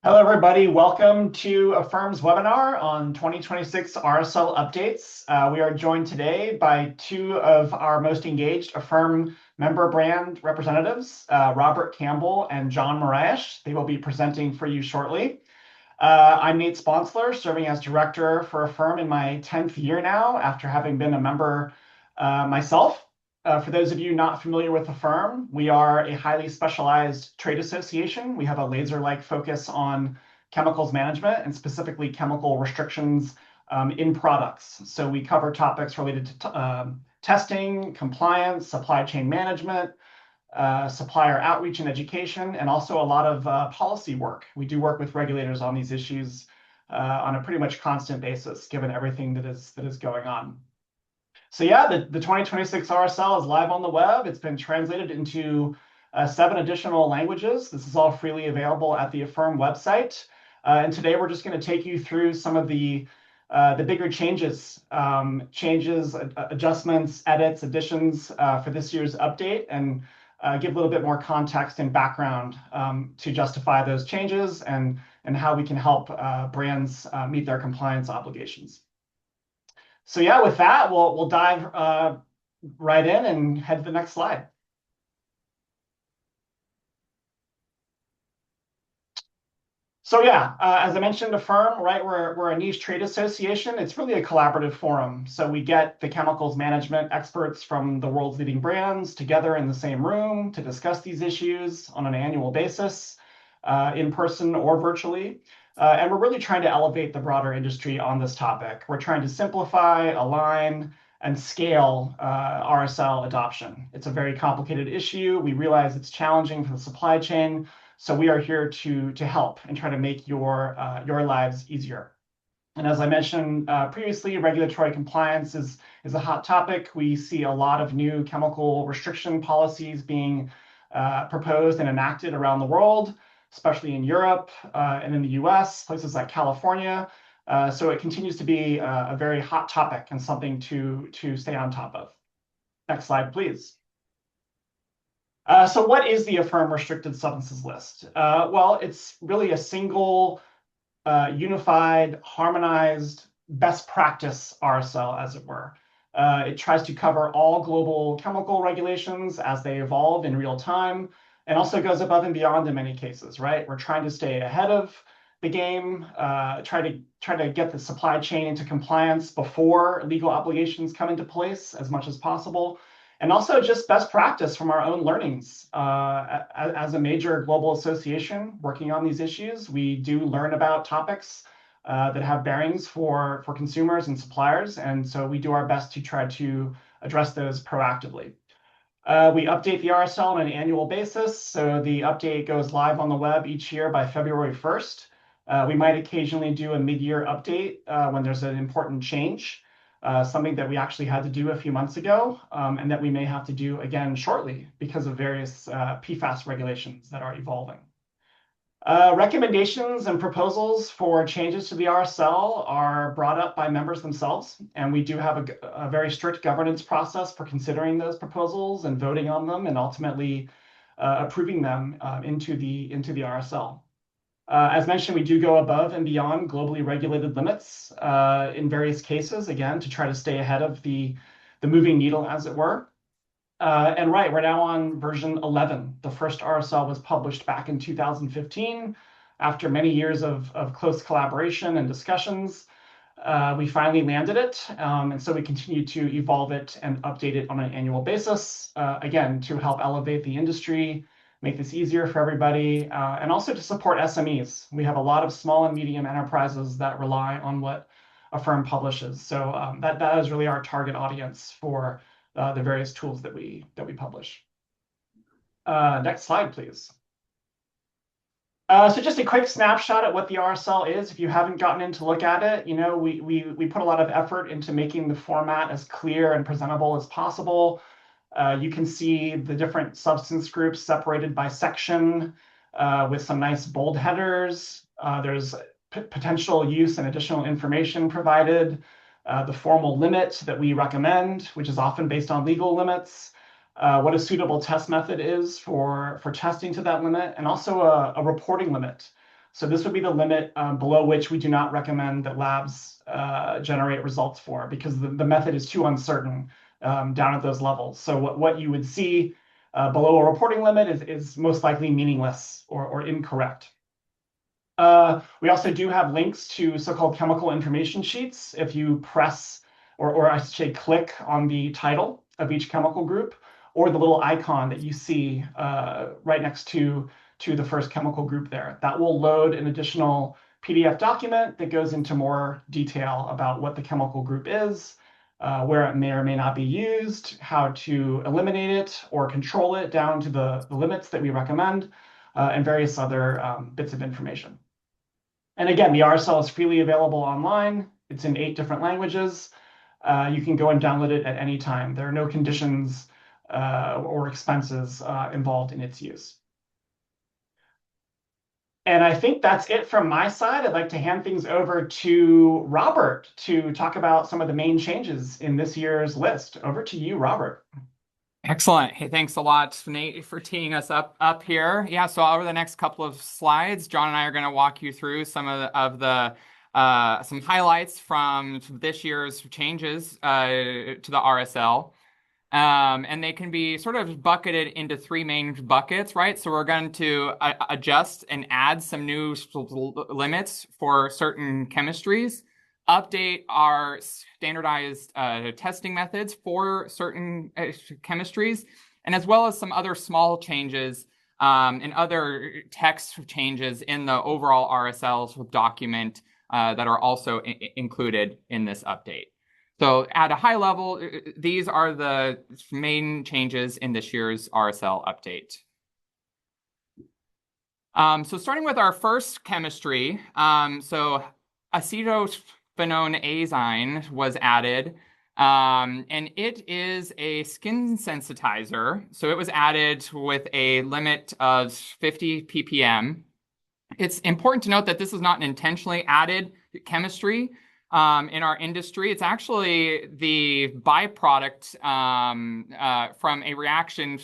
Hello, everybody. Welcome to AFIRM's webinar on 2026 RSL updates. We are joined today by two of our most engaged AFIRM member brand representatives, Robert Campbell and John Moraes. They will be presenting for you shortly. I'm Nate Sponsler, serving as director for AFIRM in my 10th year now, after having been a member myself. For those of you not familiar with AFIRM, we are a highly specialized trade association. We have a laser-like focus on chemicals management and specifically chemical restrictions in products. So we cover topics related to testing, compliance, supply chain management, supplier outreach and education, and also a lot of policy work. We do work with regulators on these issues on a pretty much constant basis, given everything that is going on. So yeah, the 2026 RSL is live on the web. It's been translated into 7 additional languages. This is all freely available at the AFIRM website. And today we're just going to take you through some of the bigger changes, adjustments, edits, additions for this year's update, and give a little bit more context and background to justify those changes and how we can help brands meet their compliance obligations. So yeah, with that, we'll dive right in and head to the next slide. So yeah, as I mentioned, AFIRM, right, we're a niche trade association. It's really a collaborative forum. So we get the chemicals management experts from the world's leading brands together in the same room to discuss these issues on an annual basis, in person or virtually. And we're really trying to elevate the broader industry on this topic. We're trying to simplify, align, and scale RSL adoption. It's a very complicated issue. We realize it's challenging for the supply chain. So we are here to help and try to make your lives easier. And as I mentioned previously, regulatory compliance is a hot topic. We see a lot of new chemical restriction policies being proposed and enacted around the world, especially in Europe and in the US, places like California. So it continues to be a very hot topic and something to stay on top of. Next slide, please. So what is the AFIRM restricted substances list? Well, it's really a single, unified, harmonized, best practice RSL, as it were. It tries to cover all global chemical regulations as they evolve in real time, and also goes above and beyond in many cases, right? We're trying to stay ahead of the game, try to get the supply chain into compliance before legal obligations come into place as much as possible. And also just best practice from our own learnings. As a major global association working on these issues, we do learn about topics that have bearings for consumers and suppliers. And so we do our best to try to address those proactively. We update the RSL on an annual basis. So the update goes live on the web each year by February 1st. We might occasionally do a mid-year update when there's an important change, something that we actually had to do a few months ago, and that we may have to do again shortly because of various PFAS regulations that are evolving. Recommendations and proposals for changes to the RSL are brought up by members themselves, and we do have a very strict governance process for considering those proposals and voting on them and ultimately approving them into the RSL. As mentioned, we do go above and beyond globally regulated limits in various cases, again, to try to stay ahead of the moving needle, as it were. And right, we're now on version 11. The first RSL was published back in 2015. After many years of close collaboration and discussions, we finally landed it. And so we continue to evolve it and update it on an annual basis, again, to help elevate the industry, make this easier for everybody, and also to support SMEs. We have a lot of small and medium enterprises that rely on what AFIRM publishes. So that is really our target audience for the various tools that we publish. Next slide, please. So just a quick snapshot at what the RSL is. If you haven't gotten in to look at it, you know, we put a lot of effort into making the format as clear and presentable as possible. You can see the different substance groups separated by section with some nice bold headers. There's potential use and additional information provided. The formal limit that we recommend, which is often based on legal limits, what a suitable test method is for testing to that limit, and also a reporting limit. So this would be the limit below which we do not recommend that labs generate results for, because the method is too uncertain down at those levels. So what you would see below a reporting limit is most likely meaningless or incorrect. We also do have links to so-called chemical information sheets. If you press, or I should say click on the title of each chemical group, or the little icon that you see right next to the first chemical group there, that will load an additional PDF document that goes into more detail about what the chemical group is, where it may or may not be used, how to eliminate it or control it down to the limits that we recommend, and various other bits of information. And again, the RSL is freely available online. It's in 8 different languages. You can go and download it at any time. There are no conditions or expenses involved in its use. And I think that's it from my side. I'd like to hand things over to Robert to talk about some of the main changes in this year's list. Over to you, Robert. Excellent. Hey, thanks a lot, Nate, for teeing us up here. Yeah, so over the next couple of slides, John and I are going to walk you through some some highlights from this year's changes to the RSL. And they can be sort of bucketed into 3 main buckets, right? So we're going to adjust and add some new limits for certain chemistries, update our standardized testing methods for certain chemistries, and as well as some other small changes and other text changes in the overall RSL document that are also included in this update. So at a high level, these are the main changes in this year's RSL update. So starting with our first chemistry, so acetophenone was added, and it is a skin sensitizer. So it was added with a limit of 50 ppm. It's important to note that this is not an intentionally added chemistry. In our industry, it's actually the byproduct from a reaction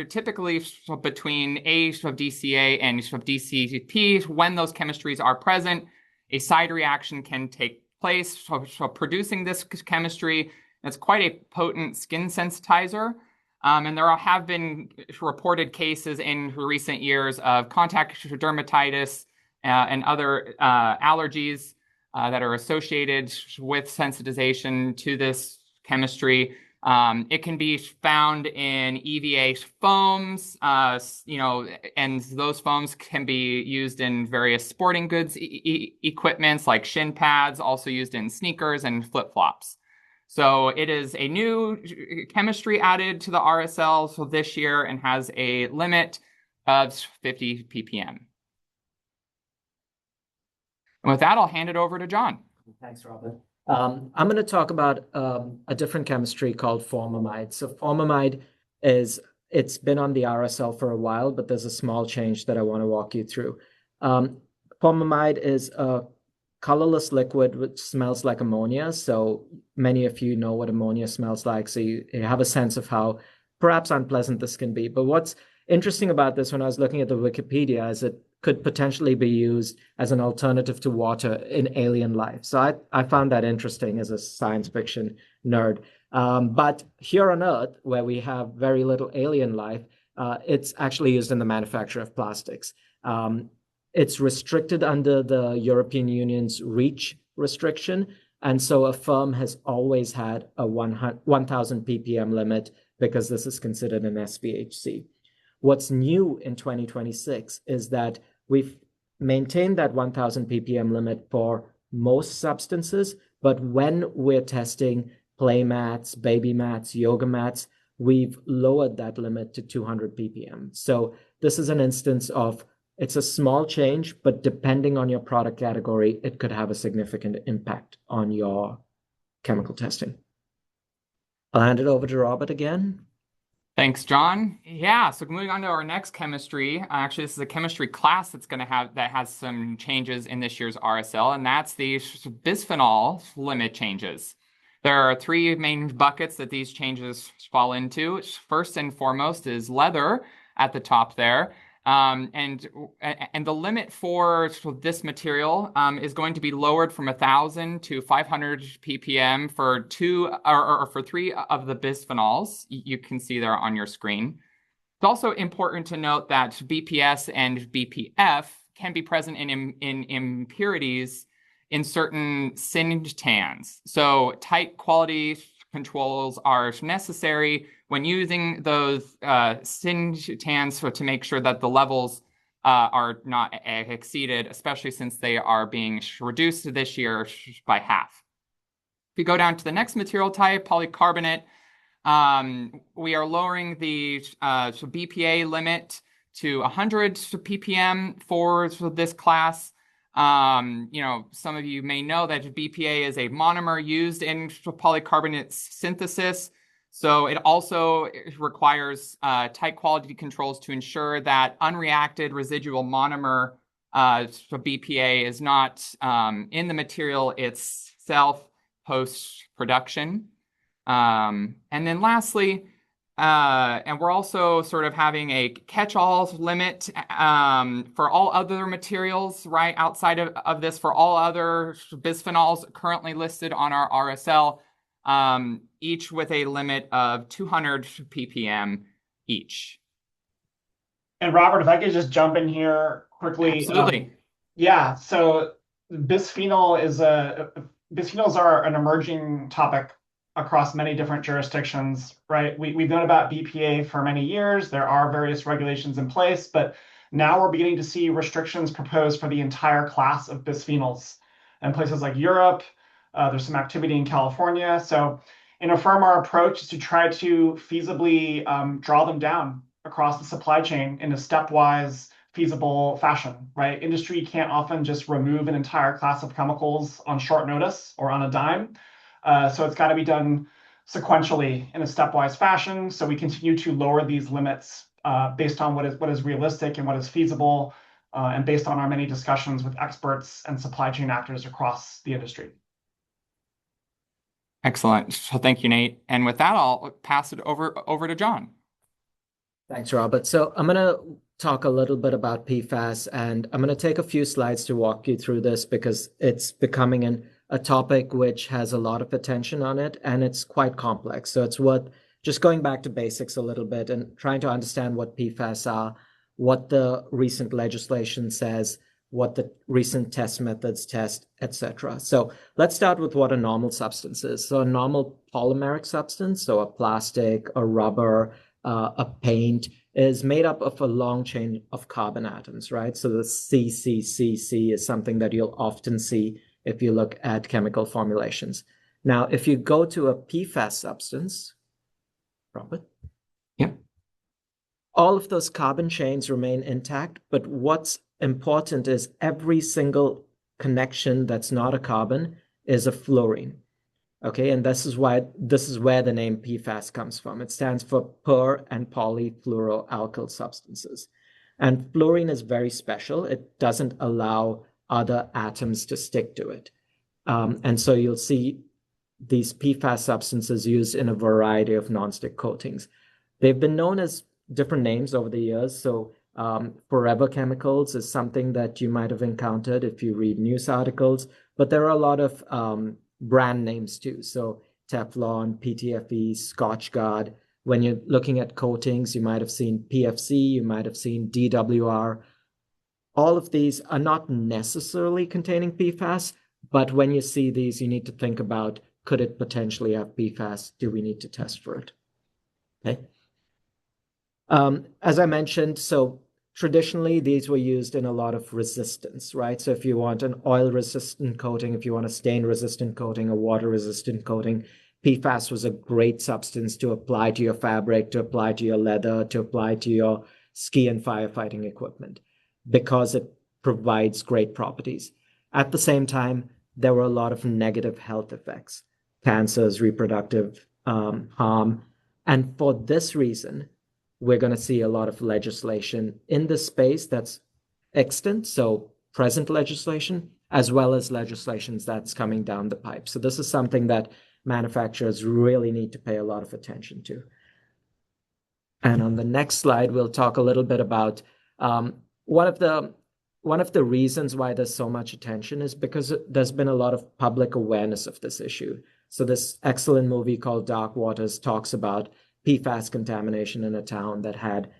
typically between DCA and DCP. When those chemistries are present, a side reaction can take place. So producing this chemistry, it's quite a potent skin sensitizer. And there have been reported cases in recent years of contact dermatitis and other allergies that are associated with sensitization to this chemistry. It can be found in EVA foams, and those foams can be used in various sporting goods equipments like shin pads, also used in sneakers and flip-flops. So it is a new chemistry added to the RSL this year and has a limit of 50 ppm. And with that, I'll hand it over to John. Thanks, Robert. I'm going to talk about a different chemistry called formamide. So formamide it's been on the RSL for a while, but there's a small change that I want to walk you through. Formamide is a colorless liquid which smells like ammonia. So many of you know what ammonia smells like. So you have a sense of how perhaps unpleasant this can be. But what's interesting about this when I was looking at the Wikipedia is it could potentially be used as an alternative to water in alien life. So I found that interesting as a science fiction nerd. But here on Earth, where we have very little alien life, it's actually used in the manufacture of plastics. It's restricted under the European Union's REACH restriction. And so AFIRM has always had a 1,000 ppm limit because this is considered an SVHC. What's new in 2026 is that we've maintained that 1,000 ppm limit for most substances, but when we're testing play mats, baby mats, yoga mats, we've lowered that limit to 200 ppm. So this is an instance of it's a small change, but depending on your product category, it could have a significant impact on your chemical testing. I'll hand it over to Robert again. Thanks, John. Yeah, so moving on to our next chemistry. Actually, this is a chemistry class that has some changes in this year's RSL, and that's the bisphenol limit changes. There are 3 main buckets that these changes fall into. First and foremost is leather at the top there. And the limit for this material is going to be lowered from 1,000 to 500 ppm for for 3 of the bisphenols. You can see there on your screen. It's also important to note that BPS and BPF can be present in impurities in certain syntans. So tight quality controls are necessary when using those syntans to make sure that the levels are not exceeded, especially since they are being reduced this year by half. If you go down to the next material type, polycarbonate, we are lowering the BPA limit to 100 ppm for this class. Some of you may know that BPA is a monomer used in polycarbonate synthesis. So it also requires tight quality controls to ensure that unreacted residual monomer BPA is not in the material itself post-production. And then lastly, and we're also sort of having a catch-all limit for all other materials, right, outside of this, for all other bisphenols currently listed on our RSL, each with a limit of 200 ppm each. And Robert, if I could just jump in here quickly. Absolutely. Yeah, so bisphenols are an emerging topic across many different jurisdictions, right? We've known about BPA for many years. There are various regulations in place, but now we're beginning to see restrictions proposed for the entire class of bisphenols. In places like Europe, there's some activity in California. So in AFIRM, our approach is to try to feasibly draw them down across the supply chain in a stepwise, feasible fashion, right? Industry can't often just remove an entire class of chemicals on short notice or on a dime. So it's got to be done sequentially in a stepwise fashion. So we continue to lower these limits based on what is realistic and what is feasible, and based on our many discussions with experts and supply chain actors across the industry. Excellent. So thank you, Nate. And with that, I'll pass it over to John. Thanks, Robert. So I'm going to talk a little bit about PFAS, and I'm going to take a few slides to walk you through this because it's becoming a topic which has a lot of attention on it, and it's quite complex. So it's worth just going back to basics a little bit and trying to understand what PFAS are, what the recent legislation says, what the recent test methods test, etc. So let's start with what a normal substance is. So a normal polymeric substance, so a plastic, a rubber, a paint, is made up of a long chain of carbon atoms, right? So the CCCC is something that you'll often see if you look at chemical formulations. Now, if you go to a PFAS substance, Robert? Yeah. All of those carbon chains remain intact, but what's important is every single connection that's not a carbon is a fluorine. Okay, and this is where the name PFAS comes from. It stands for per and polyfluoroalkyl substances. And fluorine is very special. It doesn't allow other atoms to stick to it. And so you'll see these PFAS substances used in a variety of nonstick coatings. They've been known as different names over the years. So forever chemicals is something that you might have encountered if you read news articles, but there are a lot of brand names too. So Teflon, PTFE, Scotchgard. When you're looking at coatings, you might have seen PFC, you might have seen DWR. All of these are not necessarily containing PFAS, but when you see these, you need to think about, could it potentially have PFAS? Do we need to test for it? Okay. As I mentioned, so traditionally, these were used in a lot of resistance, right? So if you want an oil-resistant coating, if you want a stain-resistant coating, a water-resistant coating, PFAS was a great substance to apply to your fabric, to apply to your leather, to apply to your ski and firefighting equipment, because it provides great properties. At the same time, there were a lot of negative health effects, cancers, reproductive harm. And for this reason, we're going to see a lot of legislation in this space that's extant, so present legislation, as well as legislations that's coming down the pipe. So this is something that manufacturers really need to pay a lot of attention to. And on the next slide, we'll talk a little bit about One of the reasons why there's so much attention is because there's been a lot of public awareness of this issue. So this excellent movie called Dark Waters talks about PFAS contamination in a town that had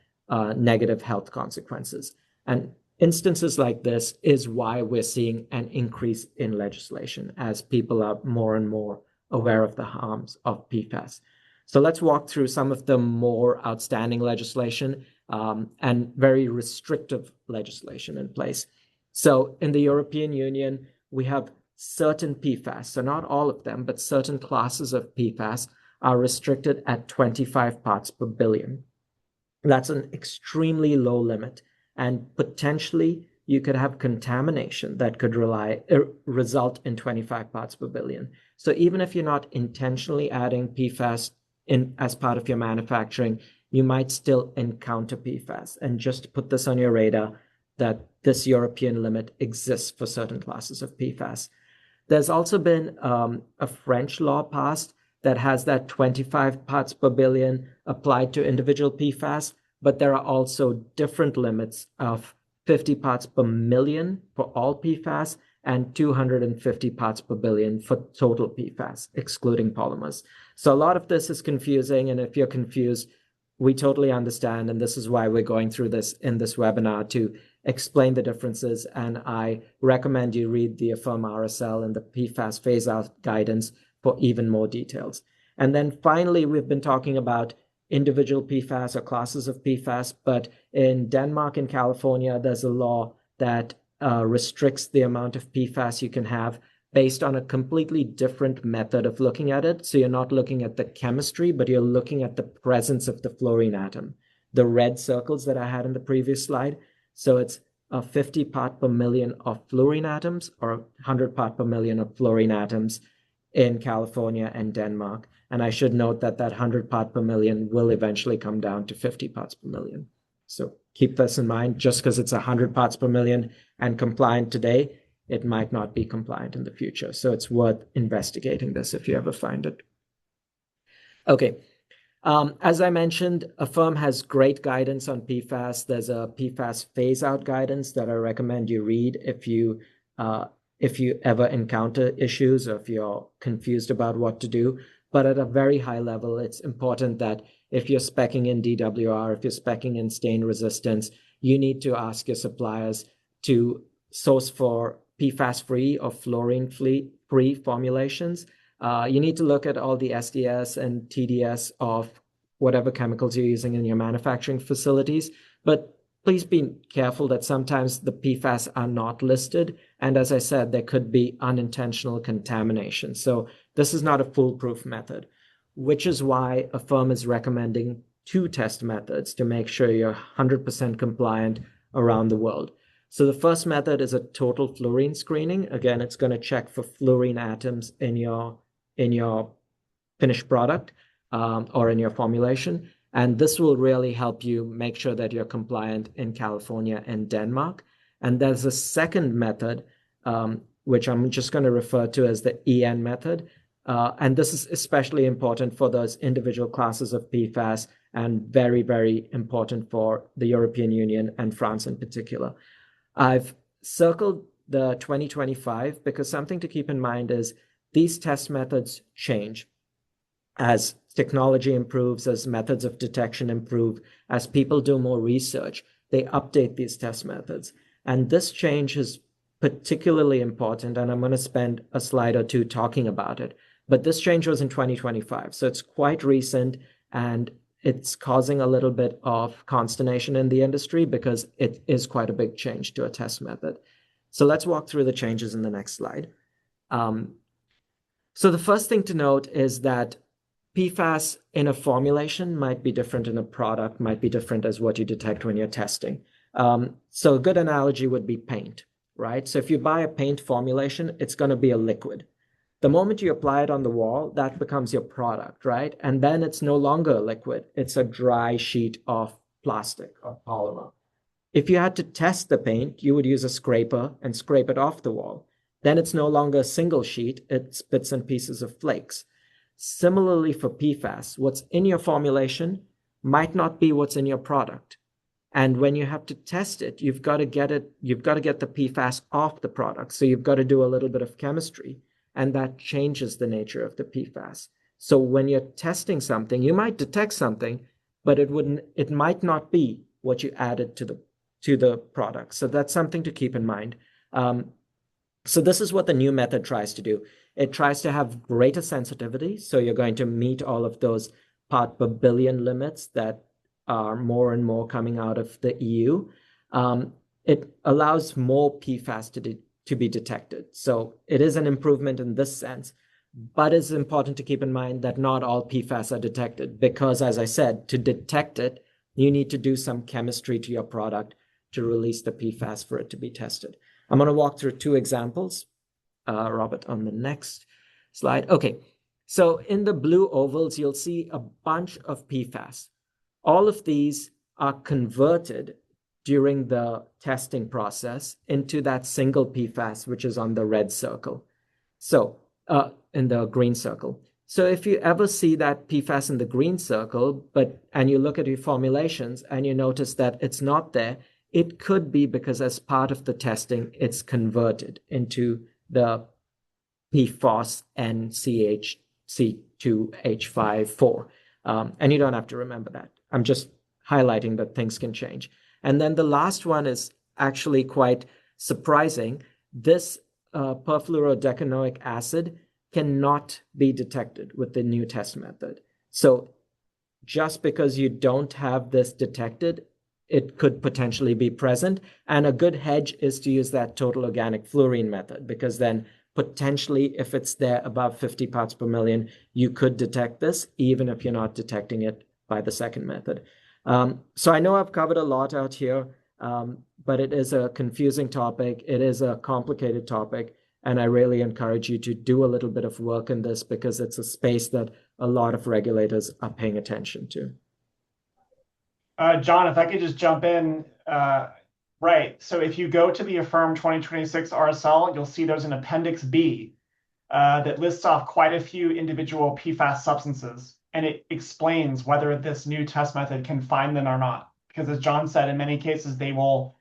negative health consequences. And instances like this is why we're seeing an increase in legislation as people are more and more aware of the harms of PFAS. So let's walk through some of the more outstanding legislation and very restrictive legislation in place. So in the European Union, we have certain PFAS, so not all of them, but certain classes of PFAS are restricted at 25 parts per billion. That's an extremely low limit, and potentially you could have contamination that could result in 25 parts per billion. So even if you're not intentionally adding PFAS in as part of your manufacturing, you might still encounter PFAS. And just to put this on your radar, that this European limit exists for certain classes of PFAS. There's also been a French law passed that has that 25 parts per billion applied to individual PFAS, but there are also different limits of 50 parts per million for all PFAS and 250 parts per billion for total PFAS, excluding polymers. So a lot of this is confusing, and if you're confused, we totally understand, and this is why we're going through this in this webinar to explain the differences, and I recommend you read the AFIRM RSL and the PFAS phase-out guidance for even more details. And then finally, we've been talking about individual PFAS or classes of PFAS, but in Denmark and California, there's a law that restricts the amount of PFAS you can have based on a completely different method of looking at it. So you're not looking at the chemistry, but you're looking at the presence of the fluorine atom, the red circles that I had in the previous slide. So it's a 50 part per million of fluorine atoms or 100 part per million of fluorine atoms in California and Denmark. And I should note that that 100 part per million will eventually come down to 50 parts per million. So keep this in mind. Just because it's 100 parts per million and compliant today, it might not be compliant in the future. So it's worth investigating this if you ever find it. Okay. As I mentioned, AFIRM has great guidance on PFAS. There's a PFAS phase-out guidance that I recommend you read if you ever encounter issues or if you're confused about what to do. But at a very high level, it's important that if you're speccing in DWR, if you're speccing in stain resistance, you need to ask your suppliers to source for PFAS-free or fluorine-free formulations. You need to look at all the SDS and TDS of whatever chemicals you're using in your manufacturing facilities. But please be careful that sometimes the PFAS are not listed. And as I said, there could be unintentional contamination. So this is not a foolproof method, which is why AFIRM is recommending 2 test methods to make sure you're 100% compliant around the world. So the first method is a total fluorine screening. Again, it's going to check for fluorine atoms in your finished product or in your formulation. And this will really help you make sure that you're compliant in California and Denmark. And there's a second method, which I'm just going to refer to as the EN method. And this is especially important for those individual classes of PFAS and very, very important for the European Union and France in particular. I've circled the 2025 because something to keep in mind is these test methods change as technology improves, as methods of detection improve, as people do more research, they update these test methods. And this change is particularly important, and I'm going to spend a slide or two talking about it. But this change was in 2025, so it's quite recent, and it's causing a little bit of consternation in the industry because it is quite a big change to a test method. So let's walk through the changes in the next slide. So the first thing to note is that PFAS in a formulation might be different in a product, might be different as what you detect when you're testing. So a good analogy would be paint, right? So if you buy a paint formulation, it's going to be a liquid. The moment you apply it on the wall, that becomes your product, right? And then it's no longer a liquid. It's a dry sheet of plastic or polymer. If you had to test the paint, you would use a scraper and scrape it off the wall. Then it's no longer a single sheet. It's bits and pieces of flakes. Similarly for PFAS, what's in your formulation might not be what's in your product. And when you have to test it, you've got to get the PFAS off the product. So you've got to do a little bit of chemistry, and that changes the nature of the PFAS. So when you're testing something, you might detect something, but it might not be what you added to the product. So that's something to keep in mind. So this is what the new method tries to do. It tries to have greater sensitivity. So you're going to meet all of those part per billion limits that are more and more coming out of the EU. It allows more PFAS to be detected. So it is an improvement in this sense, but it's important to keep in mind that not all PFAS are detected because, as I said, to detect it, you need to do some chemistry to your product to release the PFAS for it to be tested. I'm going to walk through two examples. Robert, on the next slide. Okay, so in the blue ovals, you'll see a bunch of PFAS. All of these are converted during the testing process into that single PFAS, which is on the red circle. So in the green circle. So if you ever see that PFAS in the green circle, and you look at your formulations and you notice that it's not there, it could be because as part of the testing, it's converted into the PFOS and CH2H54. And you don't have to remember that. I'm just highlighting that things can change. And then the last one is actually quite surprising. This perfluorodecanoic acid cannot be detected with the new test method. So just because you don't have this detected, it could potentially be present. And a good hedge is to use that total organic fluorine method, because then potentially if it's there above 50 parts per million, you could detect this even if you're not detecting it by the second method. So I know I've covered a lot out here, but it is a confusing topic. It is a complicated topic. And I really encourage you to do a little bit of work in this because it's a space that a lot of regulators are paying attention to. John, if I could just jump in. Right. So if you go to the AFIRM 2026 RSL, you'll see there's an Appendix B that lists off quite a few individual PFAS substances, and it explains whether this new test method can find them or not. Because as John said, in many cases, they will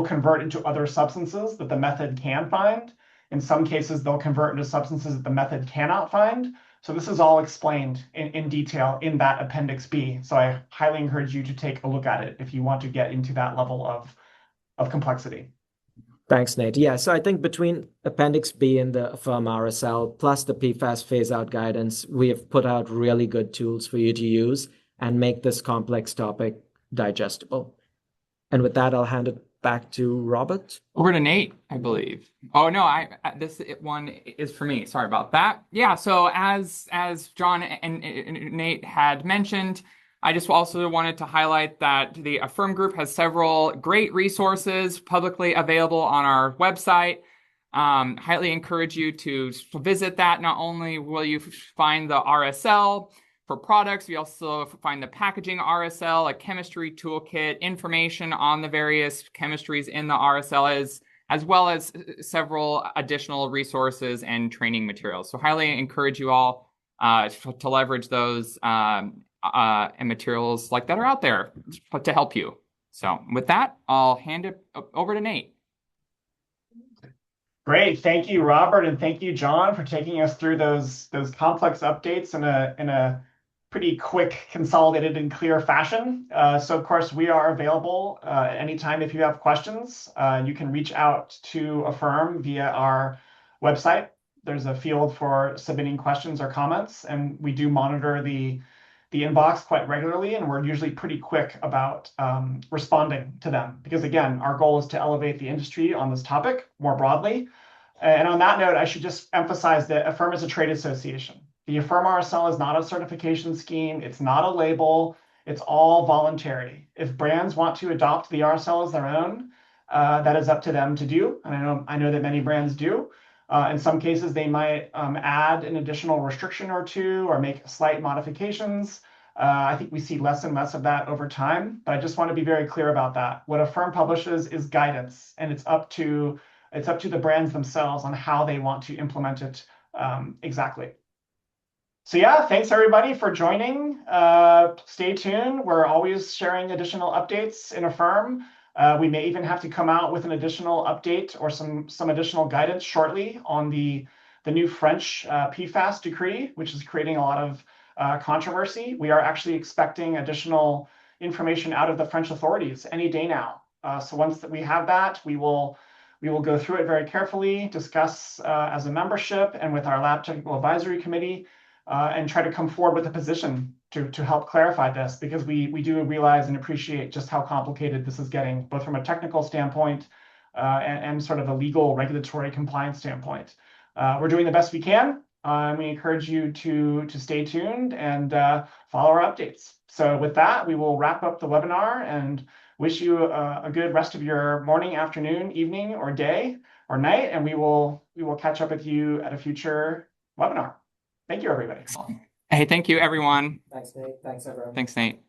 convert into other substances that the method can find. In some cases, they'll convert into substances that the method cannot find. So this is all explained in detail in that Appendix B. So I highly encourage you to take a look at it if you want to get into that level of complexity. Thanks, Nate. Yeah, so I think between Appendix B and the AFIRM RSL, plus the PFAS phase-out guidance, we have put out really good tools for you to use and make this complex topic digestible. And with that, I'll hand it back to Robert. Over to Nate, I believe. Oh no, this one is for me. Sorry about that. Yeah, so as John and Nate had mentioned, I just also wanted to highlight that the AFIRM group has several great resources publicly available on our website. Highly encourage you to visit that. Not only will you find the RSL for products, we also find the packaging RSL, a chemistry toolkit, information on the various chemistries in the RSL, as well as several additional resources and training materials. So highly encourage you all to leverage those and materials like that are out there to help you. So with that, I'll hand it over to Nate. Great. Thank you, Robert, and thank you, John, for taking us through those complex updates in a pretty quick, consolidated, and clear fashion. So, of course, we are available anytime if you have questions. You can reach out to AFIRM via our website. There's a field for submitting questions or comments, and we do monitor the inbox quite regularly, and we're usually pretty quick about responding to them. Because again, our goal is to elevate the industry on this topic more broadly. And on that note, I should just emphasize that AFIRM is a trade association. The AFIRM RSL is not a certification scheme. It's not a label. It's all voluntary. If brands want to adopt the RSL as their own, that is up to them to do. And I know that many brands do. In some cases, they might add an additional restriction or two or make slight modifications. I think we see less and less of that over time, but I just want to be very clear about that. What AFIRM publishes is guidance, and it's up to the brands themselves on how they want to implement it exactly. So yeah, thanks everybody for joining. Stay tuned. We're always sharing additional updates in Affirm. We may even have to come out with an additional update or some additional guidance shortly on the new French PFAS decree, which is creating a lot of controversy. We are actually expecting additional information out of the French authorities any day now. So once that we have that, we will go through it very carefully, discuss as a membership and with our Lab Technical Advisory Committee, and try to come forward with a position to help clarify this, because we do realize and appreciate just how complicated this is getting, both from a technical standpoint and sort of a legal regulatory compliance standpoint. We're doing the best we can. We encourage you to stay tuned and follow our updates. So with that, we will wrap up the webinar and wish you a good rest of your morning, afternoon, evening, or day, or night, and we will catch up with you at a future webinar. Thank you, everybody. Excellent. Hey, thank you, everyone. Thanks, Nate. Thanks, everyone. Thanks, Nate.